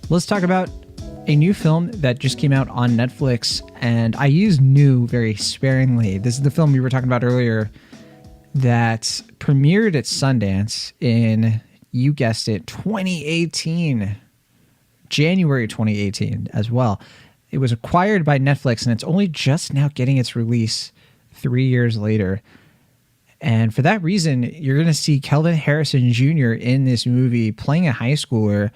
Let's talk about a new film that just came out on Netflix, and I use new very sparingly. This is the film we were talking about earlier that premiered at Sundance in, you guessed it, 2018. January 2018 as well. It was acquired by Netflix, and it's only just now getting its release 3 years later. And for that reason, you're going to see Kelvin Harrison Jr. in this movie playing a high schooler.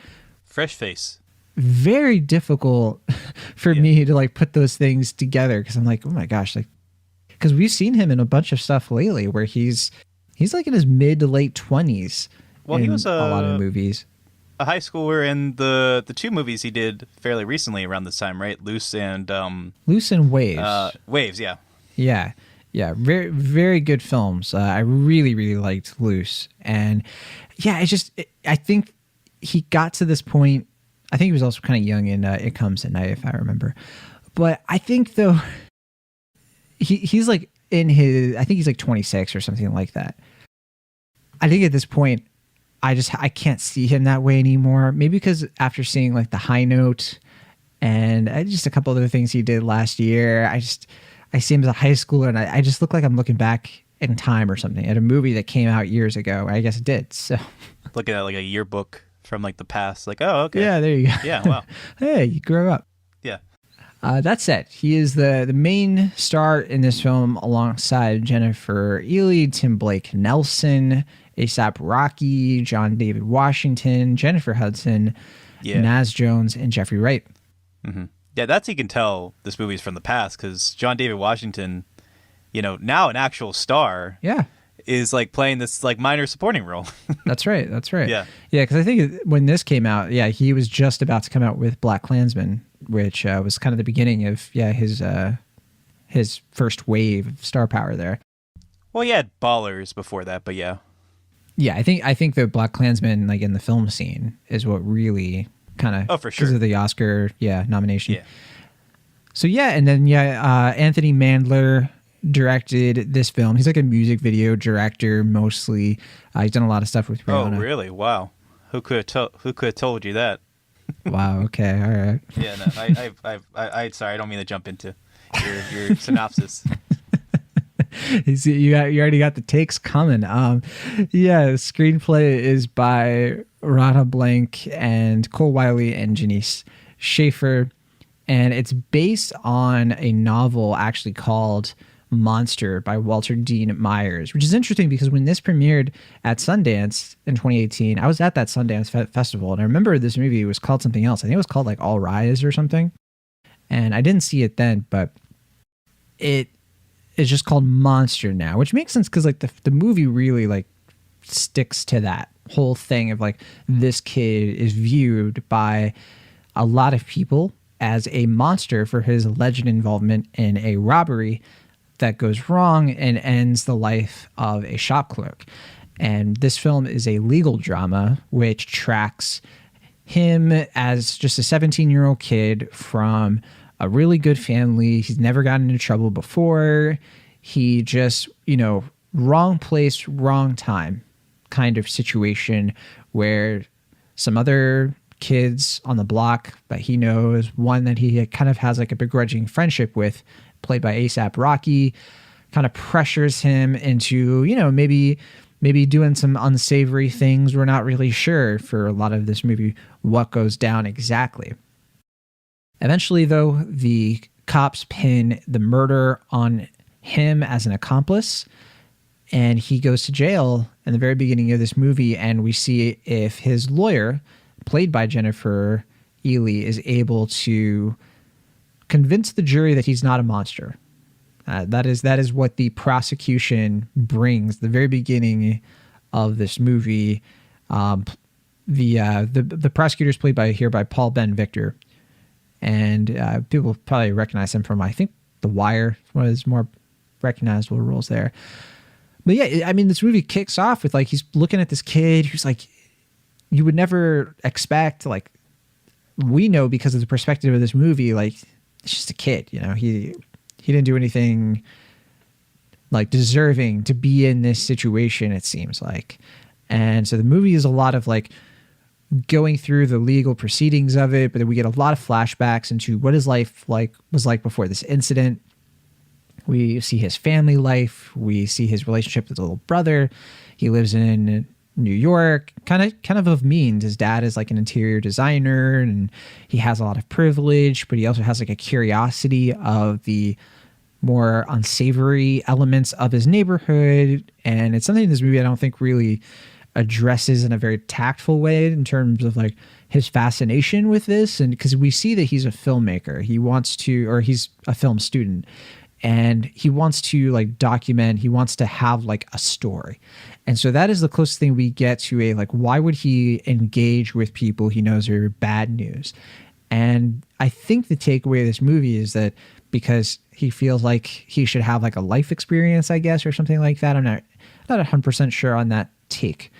Fresh face. Very difficult for me to like put those things together, because I'm like, oh my gosh, like, because we've seen him in a bunch of stuff lately where he's like in his mid to late 20s. Well, he was a lot of movies. A high schooler in the two movies he did fairly recently around this time, right? Loose and Waves. Waves, yeah. Yeah, very, very good films. I really, really liked Loose. And yeah, I think he got to this point. I think he was also kind of young in It Comes at Night, if I remember. But I think, though, he's like in his, I think he's like 26 or something like that. I think at this point, I can't see him that way anymore. Maybe because after seeing like The High Note and just a couple other things he did last year, I see him as a high schooler, and I just look like I'm looking back in time or something at a movie that came out years ago. I guess it did. So looking at like a yearbook from like the past, like, oh, okay. Yeah, there you go. Yeah, wow. Hey, you grew up. Yeah. That said, he is the main star in this film alongside Jennifer Ehle, Tim Blake Nelson, A$AP Rocky, John David Washington, Jennifer Hudson, Naz Jones, and Jeffrey Wright. Mm-hmm. Yeah, that's you can tell this movie's from the past, because John David Washington, now an actual star. Yeah. Is like playing this like minor supporting role. That's right. Yeah. Yeah, because I think when this came out, he was just about to come out with BlacKkKlansman, which was kind of the beginning of his first wave of star power there. Well, he had Ballers before that, but yeah. Yeah, I think the BlacKkKlansman, like in the film scene, is what really kind of for sure, because of the Oscar nomination. Yeah. So and then Anthony Mandler directed this film. He's like a music video director mostly. He's done a lot of stuff with Rihanna. Oh, really? Wow. Who could have told you that? Wow. Okay. All right. Yeah. No. I sorry. I don't mean to jump into your synopsis. You already got the takes coming. Screenplay is by Radha Blank and Cole Wiley and Janece Shaffer, and it's based on a novel actually called Monster by Walter Dean Myers, which is interesting because when this premiered at Sundance in 2018, I was at that Sundance festival, and I remember this movie was called something else. I think it was called like All Rise or something, and I didn't see it then, but it is just called Monster now, which makes sense because like the movie really like sticks to that whole thing of like this kid is viewed by a lot of people as a monster for his alleged involvement in a robbery that goes wrong and ends the life of a shop clerk. And this film is a legal drama which tracks him as just a 17-year-old kid from a really good family. He's never gotten into trouble before. He just, wrong place, wrong time kind of situation where some other kids on the block that he knows, one that he kind of has like a begrudging friendship with, played by A$AP Rocky, kind of pressures him into, maybe doing some unsavory things. We're not really sure for a lot of this movie what goes down exactly. Eventually, though, the cops pin the murder on him as an accomplice, and he goes to jail in the very beginning of this movie, and we see if his lawyer, played by Jennifer Ehle, is able to convince the jury that he's not a monster. That is what the prosecution brings. The very beginning of this movie, the prosecutor is played by Paul Ben Victor, and people probably recognize him from, I think, The Wire, one of his more recognizable roles there. But yeah, I mean, this movie kicks off with like he's looking at this kid who's like, you would never expect, like, we know because of the perspective of this movie, like, it's just a kid, he didn't do anything like deserving to be in this situation, it seems like. And so the movie is a lot of like going through the legal proceedings of it, but then we get a lot of flashbacks into what his life was like before this incident. We see his family life. We see his relationship with the little brother. He lives in New York, kind of means. His dad is like an interior designer, and he has a lot of privilege, but he also has like a curiosity of the more unsavory elements of his neighborhood. And it's something in this movie I don't think really addresses in a very tactful way in terms of like his fascination with this. And because we see that he's a filmmaker, he's a film student, and he wants to like document, he wants to have like a story. And so that is the closest thing we get to a like, why would he engage with people he knows are bad news? And I think the takeaway of this movie is that because he feels like he should have like a life experience, I guess, or something like that. I'm not 100% sure on that take.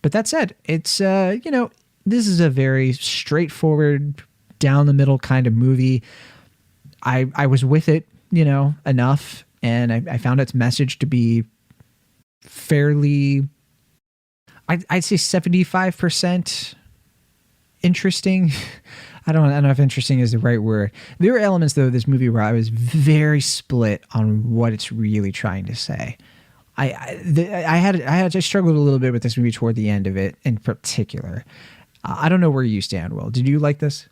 But that said, it's, this is a very straightforward, down the middle kind of movie. I was with it, enough. And I found its message to be fairly, I'd say 75% interesting. I don't know if interesting is the right word. There were elements, though, of this movie where I was very split on what it's really trying to say. I struggled a little bit with this movie toward the end of it in particular. I don't know where you stand, Will. Did you like this?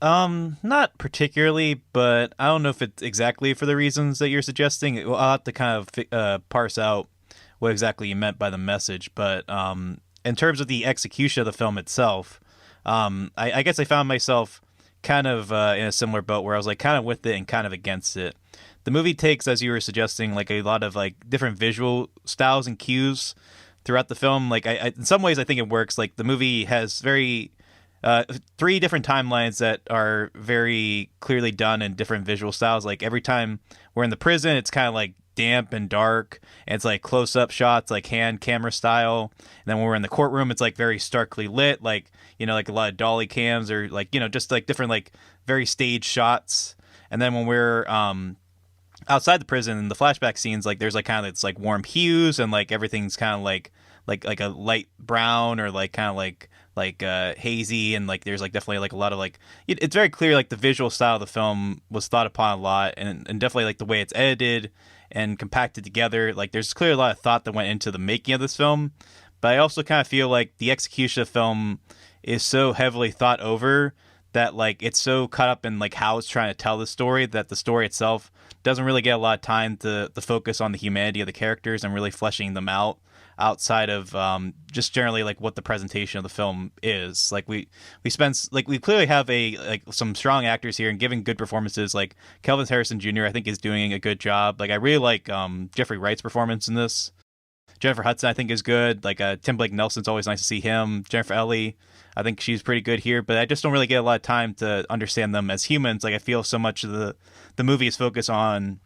Not particularly, but I don't know if it's exactly for the reasons that you're suggesting. I'll have to kind of parse out what exactly you meant by the message. But in terms of the execution of the film itself, I guess I found myself kind of in a similar boat where I was like kind of with it and kind of against it. The movie takes, as you were suggesting, like a lot of like different visual styles and cues throughout the film. Like I in some ways, I think it works. Like the movie has very 3 different timelines that are very clearly done in different visual styles. Like every time we're in the prison, it's kind of like damp and dark, and it's like close-up shots, like hand camera style. And then when we're in the courtroom, it's like very starkly lit, like like a lot of dolly cams, or like just like different like very staged shots. And then when we're outside the prison in the flashback scenes, like there's like kind of it's like warm hues, and like everything's kind of like a light brown, or like kind of like hazy, and like there's like definitely like a lot of like it's very clear like the visual style of the film was thought upon a lot, and definitely like the way it's edited and compacted together, like there's clearly a lot of thought that went into the making of this film. But I also kind of feel like the execution of the film is so heavily thought over that like it's so caught up in like how it's trying to tell the story that the story itself doesn't really get a lot of time to focus on the humanity of the characters and really fleshing them out outside of just generally like what the presentation of the film is. Like we clearly have some strong actors here and giving good performances. Like Kelvin Harrison Jr. I think is doing a good job. Like I really like Jeffrey Wright's performance in this. Jennifer Hudson I think is good. Like Tim Blake Nelson's always nice to see him. Jennifer Ehle, I think she's pretty good here, but I just don't really get a lot of time to understand them as humans. Like I feel so much of the movie is focused on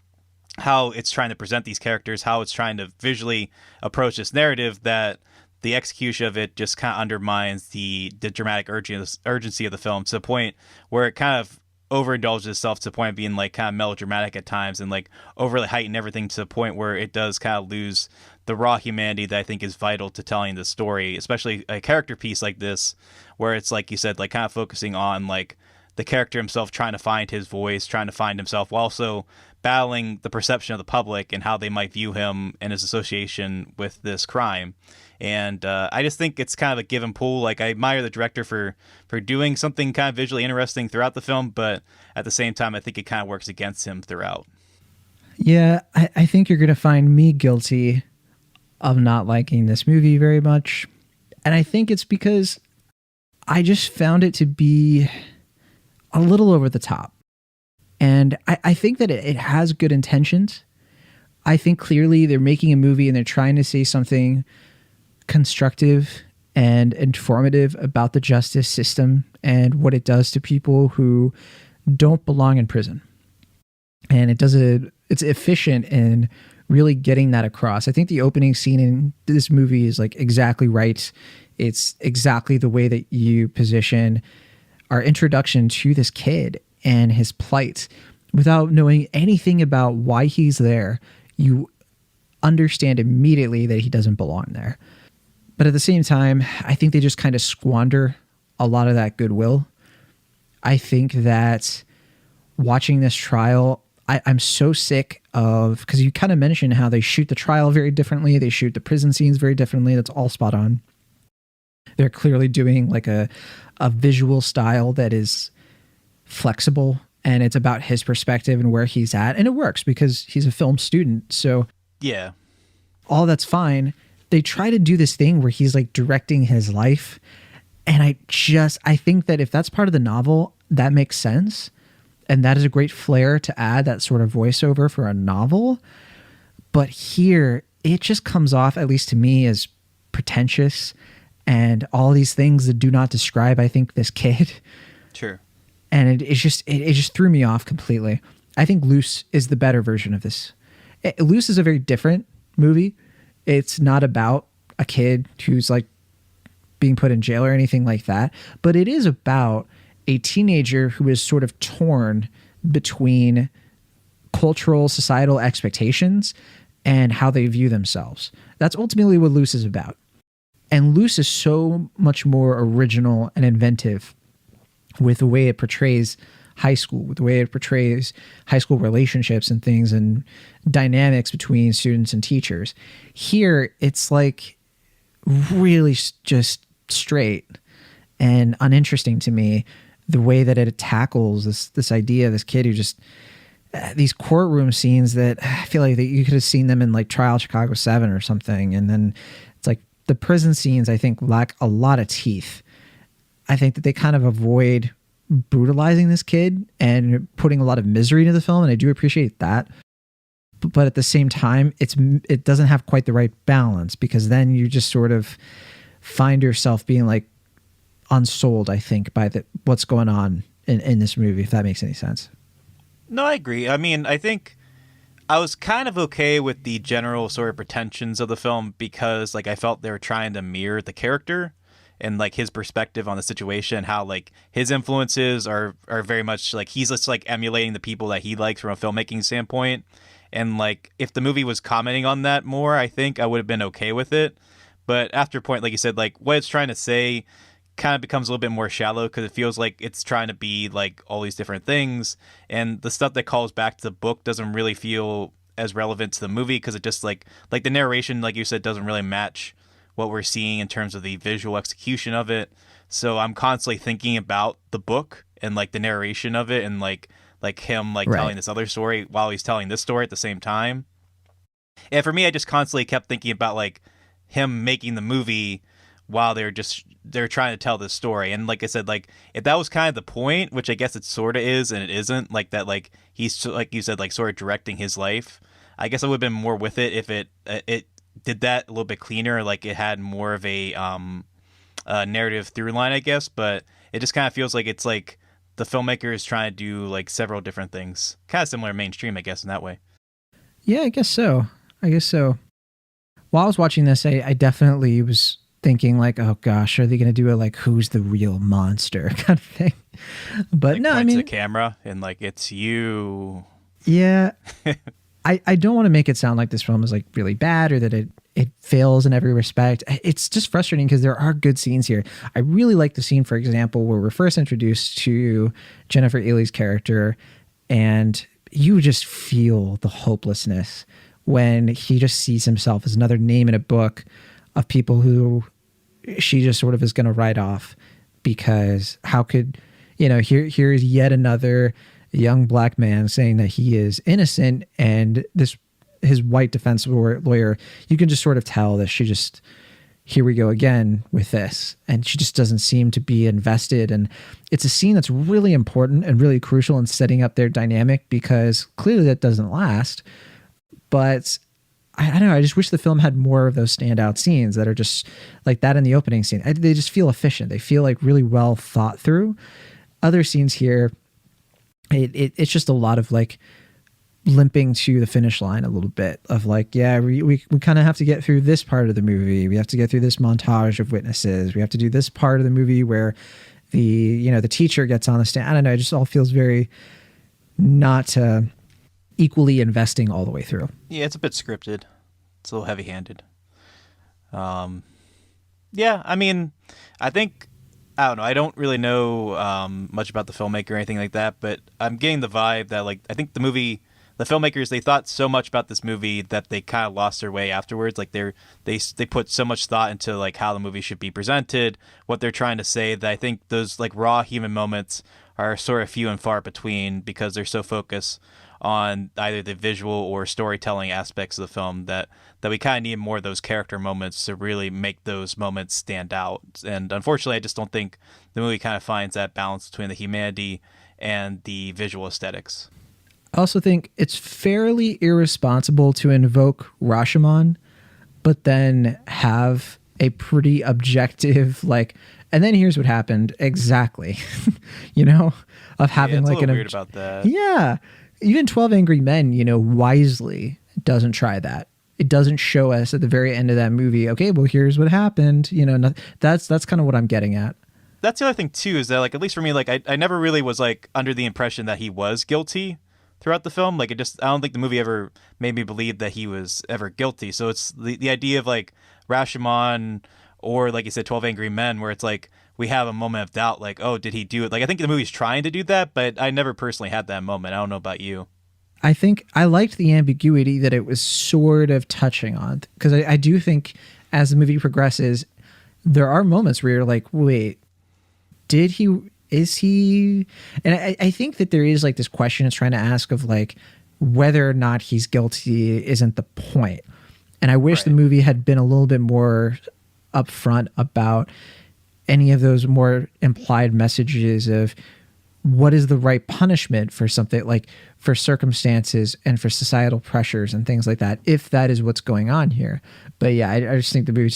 how it's trying to present these characters, how it's trying to visually approach this narrative, that the execution of it just kind of undermines the dramatic urgency of the film to the point where it kind of overindulges itself to the point of being like kind of melodramatic at times, and like overly heighten everything to the point where it does kind of lose the raw humanity that I think is vital to telling the story, especially a character piece like this, where it's like you said, like kind of focusing on like the character himself trying to find his voice, trying to find himself, while also battling the perception of the public and how they might view him and his association with this crime. And I just think it's kind of a give and pull. Like I admire the director for doing something kind of visually interesting throughout the film, but at the same time, I think it kind of works against him throughout. Yeah, I think you're going to find me guilty of not liking this movie very much. And I think it's because I just found it to be a little over the top. And I think that it has good intentions. I think clearly they're making a movie and they're trying to say something constructive and informative about the justice system and what it does to people who don't belong in prison. And it's efficient in really getting that across. I think the opening scene in this movie is like exactly right. It's exactly the way that you position our introduction to this kid and his plight, without knowing anything about why he's there, you understand immediately that he doesn't belong there. But at the same time, I think they just kind of squander a lot of that goodwill. I think that watching this trial, I'm so sick of, because you kind of mentioned how they shoot the trial very differently. They shoot the prison scenes very differently. That's all spot on. They're clearly doing like a visual style that is flexible, and it's about his perspective and where he's at. And it works because he's a film student. So yeah, all that's fine. They try to do this thing where he's like directing his life. And I think that if that's part of the novel, that makes sense. And that is a great flair to add, that sort of voiceover for a novel. But here, it just comes off, at least to me, as pretentious and all these things that do not describe, I think, this kid. Sure. And it just threw me off completely. I think Loose is the better version of this. Loose is a very different movie. It's not about a kid who's like being put in jail or anything like that, but it is about a teenager who is sort of torn between cultural, societal expectations and how they view themselves. That's ultimately what Loose is about. And Loose is so much more original and inventive with the way it portrays high school, with the way it portrays high school relationships and things and dynamics between students and teachers. Here, it's like really just straight and uninteresting to me, the way that it tackles this idea of this kid who just these courtroom scenes that I feel like that you could have seen them in like Trial Chicago 7 or something. And then it's like the prison scenes, I think, lack a lot of teeth. I think that they kind of avoid brutalizing this kid and putting a lot of misery into the film. And I do appreciate that. But at the same time, it doesn't have quite the right balance, because then you just sort of find yourself being like unsold, I think, by what's going on in this movie, if that makes any sense. No, I agree. I mean, I think I was kind of okay with the general sort of pretensions of the film, because like I felt they were trying to mirror the character and like his perspective on the situation, how like his influences are very much like he's just like emulating the people that he likes from a filmmaking standpoint. And like if the movie was commenting on that more, I think I would have been okay with it. But after a point, like you said, like what it's trying to say kind of becomes a little bit more shallow, because it feels like it's trying to be like all these different things, and the stuff that calls back to the book doesn't really feel as relevant to the movie, because it just like the narration, like you said, doesn't really match what we're seeing in terms of the visual execution of it. So I'm constantly thinking about the book and like the narration of it, and like him like telling this other story while he's telling this story at the same time. And for me, I just constantly kept thinking about like him making the movie while they're trying to tell this story. And like I said, like if that was kind of the point, which I guess it sort of is and it isn't, like that, like he's, like you said, like sort of directing his life, I guess I would have been more with it if it did that a little bit cleaner, like it had more of a narrative through line, I guess. But it just kind of feels like it's like the filmmaker is trying to do like several different things, kind of similar to mainstream, I guess, in that way. Yeah, I guess so. While I was watching this, I definitely was thinking like, oh gosh, are they going to do a like who's the real monster kind of thing? But like, no, I mean, the camera and like it's you. Yeah, I don't want to make it sound like this film is like really bad or that it fails in every respect. It's just frustrating because there are good scenes here. I really like the scene, for example, where we're first introduced to Jennifer Ehle's character, and you just feel the hopelessness when he just sees himself as another name in a book of people who she just sort of is going to write off, because how could, here is yet another young black man saying that he is innocent, and his white defense lawyer, you can just sort of tell that she just, here we go again with this, and she just doesn't seem to be invested. And it's a scene that's really important and really crucial in setting up their dynamic, because clearly that doesn't last. But I don't know, I just wish the film had more of those standout scenes that are just like that in the opening scene. They just feel efficient. They feel like really well thought through. Other scenes here, it's just a lot of like limping to the finish line a little bit of like, yeah, we kind of have to get through this part of the movie. We have to get through this montage of witnesses. We have to do this part of the movie where the teacher gets on the stand. I don't know. It just all feels very not equally investing all the way through. Yeah, it's a bit scripted. It's a little heavy-handed. Yeah, I mean, I don't know. I don't really know much about the filmmaker or anything like that, but I'm getting the vibe that, like, I think the filmmakers, they thought so much about this movie that they kind of lost their way afterwards. Like, they put so much thought into, like, how the movie should be presented, what they're trying to say, that I think those, like, raw human moments are sort of few and far between because they're so focused on either the visual or storytelling aspects of the film that we kind of need more of those character moments to really make those moments stand out. And unfortunately, I just don't think the movie kind of finds that balance between the humanity and the visual aesthetics. I also think it's fairly irresponsible to invoke Rashomon, but then have a pretty objective, like, and then here's what happened exactly, of having it's like a little weird about that. Yeah. Even 12 Angry Men, wisely doesn't try that. It doesn't show us at the very end of that movie, okay, well, here's what happened. That's kind of what I'm getting at. That's the other thing too, is that, like, at least for me, like, I never really was, like, under the impression that he was guilty throughout the film. Like, I don't think the movie ever made me believe that he was ever guilty. So it's the idea of, like, Rashomon or, like you said, 12 Angry Men, where it's like we have a moment of doubt, like, oh, did he do it? Like, I think the movie's trying to do that, but I never personally had that moment. I don't know about you. I think I liked the ambiguity that it was sort of touching on, because I do think as the movie progresses, there are moments where you're like, wait, is he? And I think that there is, like, this question it's trying to ask of, like, whether or not he's guilty isn't the point. And I wish the movie had been a little bit more upfront about any of those more implied messages of what is the right punishment for something, like for circumstances and for societal pressures and things like that, if that is what's going on here. But yeah, I just think the movie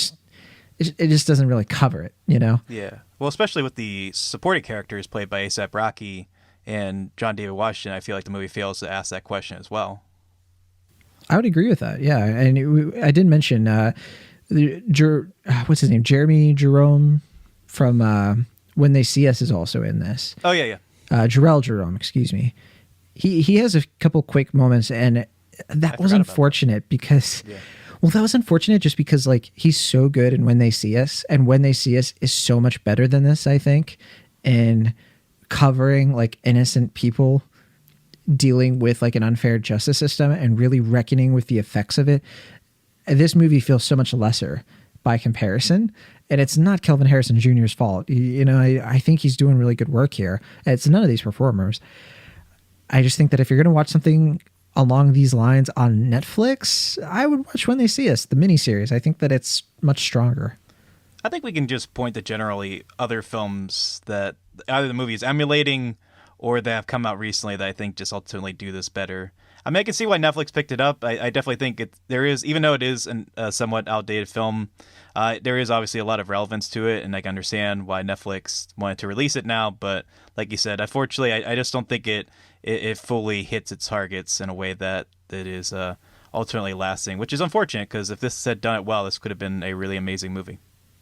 it just doesn't really cover it, Yeah. Well, especially with the supporting characters played by A$AP Rocky and John David Washington, I feel like the movie fails to ask that question as well. I would agree with that. Yeah. And I did mention, what's his name? Jeremy Jerome from When They See Us is also in this. Oh, yeah. Jarrell Jerome, excuse me. He has a couple quick moments, and that was unfortunate because, well, that was unfortunate just because, like, he's so good in When They See Us, and When They See Us is so much better than this, I think, in covering, like, innocent people dealing with, like, an unfair justice system and really reckoning with the effects of it. This movie feels so much lesser by comparison, and it's not Kelvin Harrison Jr.'s fault. I think he's doing really good work here. It's none of these performers. I just think that if you're going to watch something along these lines on Netflix, I would watch When They See Us, the miniseries. I think that it's much stronger. I think we can just point to generally other films that either the movie is emulating or that have come out recently that I think just ultimately do this better. I mean, I can see why Netflix picked it up. I definitely think there is, even though it is a somewhat outdated film, there is obviously a lot of relevance to it, and I can understand why Netflix wanted to release it now. But like you said, unfortunately, I just don't think it fully hits its targets in a way that is ultimately lasting, which is unfortunate, because if this had done it well, this could have been a really amazing movie.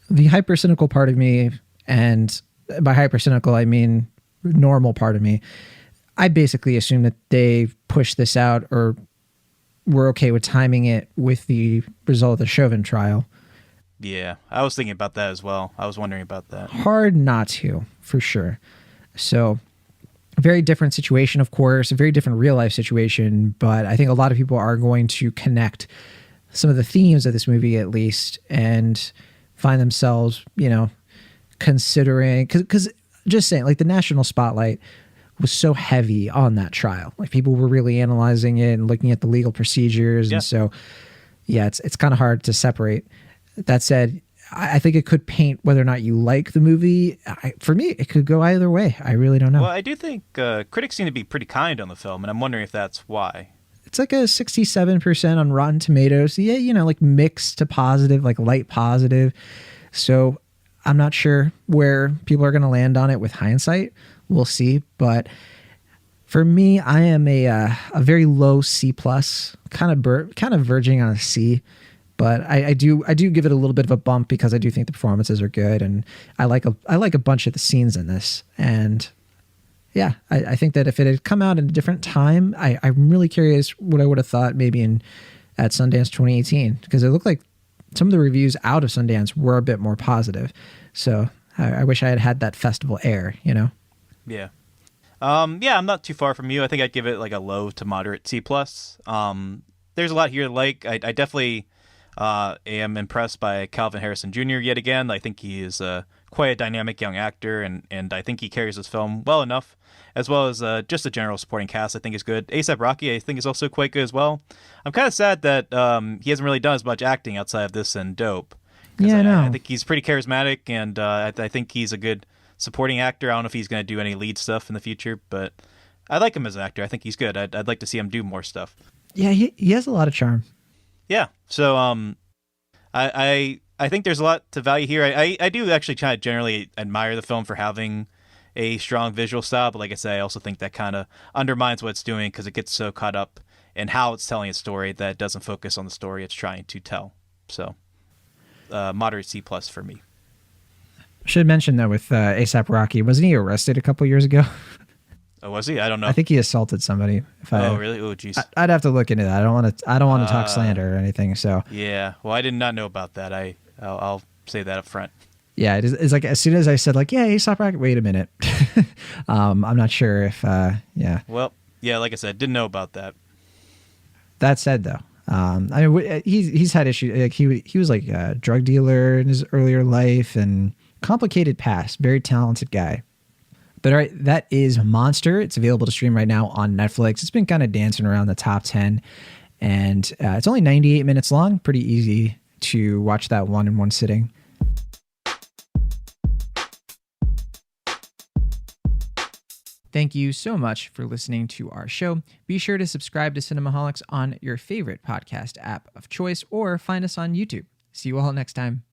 The hyper-cynical part of me, and by hyper-cynical, I mean normal part of me, I basically assume that they pushed this out or were okay with timing it with the result of the Chauvin trial. Yeah, I was thinking about that as well. I was wondering about that. Hard not to, for sure. So, a very different situation, of course, a very different real-life situation, but I think a lot of people are going to connect some of the themes of this movie, at least, and find themselves, considering... Because just saying, like, the national spotlight was so heavy on that trial. Like, people were really analyzing it and looking at the legal procedures. Yeah. And so, yeah, it's kind of hard to separate. That said, I think it could paint whether or not you like the movie. For me, it could go either way. I really don't know. Well, I do think critics seem to be pretty kind on the film, and I'm wondering if that's why. It's like a 67% on Rotten Tomatoes. Yeah, like mixed to positive, like light positive. So I'm not sure where people are going to land on it with hindsight. We'll see. But for me, I am a very low C+, kind of verging on a C. But I do give it a little bit of a bump because I do think the performances are good, and I like a bunch of the scenes in this. And yeah, I think that if it had come out at a different time, I'm really curious what I would have thought maybe at Sundance 2018, because it looked like some of the reviews out of Sundance were a bit more positive. So I wish I had had that festival air, you know? Yeah. Yeah, I'm not too far from you. I think I'd give it like a low to moderate C+. There's a lot here to like. I definitely am impressed by Kelvin Harrison Jr. yet again. I think he is quite a dynamic young actor, and I think he carries this film well enough, as well as just the general supporting cast I think is good. A$AP Rocky I think is also quite good as well. I'm kind of sad that he hasn't really done as much acting outside of this and Dope. Yeah, I think he's pretty charismatic, and I think he's a good supporting actor. I don't know if he's going to do any lead stuff in the future, but I like him as an actor. I think he's good. I'd like to see him do more stuff. Yeah, he has a lot of charm. Yeah. So I think there's a lot to value here. I do actually kind of generally admire the film for having a strong visual style, but like I said, I also think that kind of undermines what it's doing because it gets so caught up in how it's telling its story that it doesn't focus on the story it's trying to tell. So moderate C+ for me. Should mention though with A$AP Rocky, wasn't he arrested a couple years ago? Oh, was he? I don't know. I think he assaulted somebody. Oh, really? Oh, jeez. I'd have to look into that. I don't want to talk slander or anything. So yeah. Well, I did not know about that. I'll say that up front. Yeah, it's like as soon as I said like, yeah, A$AP Rocky. Wait a minute. I'm not sure if yeah. Well, yeah, like I said, didn't know about that. That said, though, I mean, he's had issues. Like he was like a drug dealer in his earlier life and complicated past. Very talented guy. But all right, that is Monster. It's available to stream right now on Netflix. It's been kind of dancing around the top 10, and it's only 98 minutes long. Pretty easy to watch that one in one sitting. Thank you so much for listening to our show. Be sure to subscribe to Cinemaholics on your favorite podcast app of choice or find us on YouTube. See you all next time.